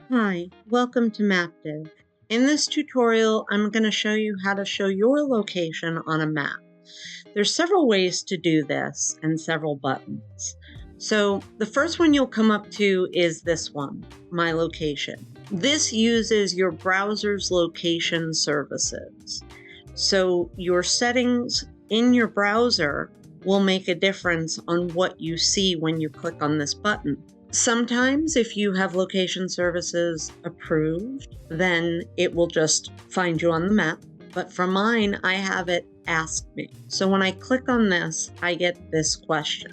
Hi, welcome to Maptive. In this tutorial, I'm going to show you how to show your location on a map. There's several ways to do this and several buttons. So the first one you'll come up to is this one, My Location. This uses your browser's location services. So your settings in your browser will make a difference on what you see when you click on this button. Sometimes if you have location services approved, then it will just find you on the map. But for mine, I have it ask me. So when I click on this, I get this question.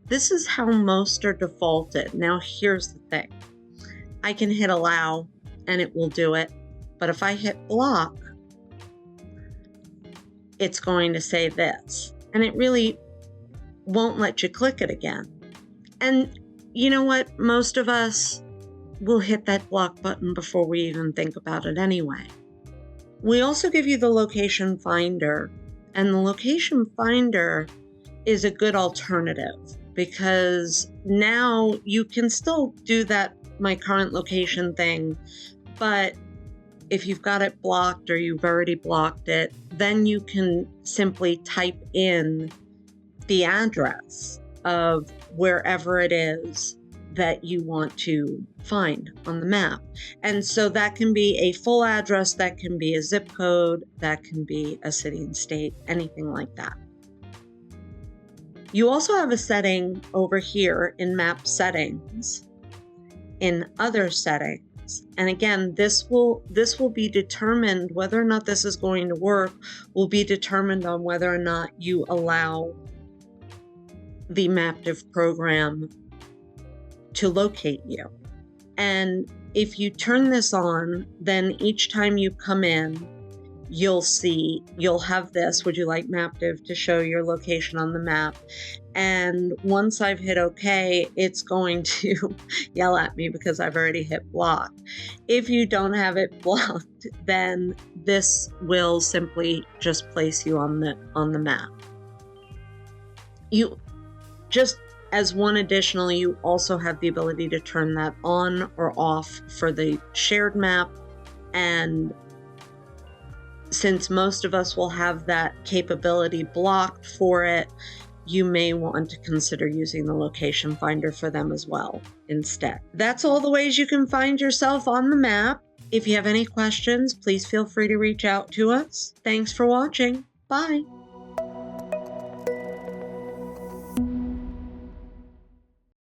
This is how most are defaulted. Now here's the thing. I can hit allow and it will do it. But if I hit block, it's going to say this. And it really won't let you click it again. And you know what? Most of us will hit that block button before we even think about it anyway. We also give you the location finder, and the location finder is a good alternative because now you can still do that my current location thing, but if you've got it blocked or you've already blocked it, then you can simply type in the address of wherever it is that you want to find on the map. And so that can be a full address, that can be a zip code, that can be a city and state, anything like that. You also have a setting over here in map settings, in other settings. And again, this will be determined, whether or not this is going to work, will be determined on whether or not you allow the Maptive program to locate you. And if you turn this on, then each time you come in, you'll have this, would you like Maptive to show your location on the map? And once I've hit OK, it's going to yell at me because I've already hit block. If you don't have it blocked, then this will simply just place you on the map. You just as one additional, you also have the ability to turn that on or off for the shared map. And since most of us will have that capability blocked for it, you may want to consider using the location finder for them as well instead. That's all the ways you can find yourself on the map. If you have any questions, please feel free to reach out to us. Thanks for watching. Bye.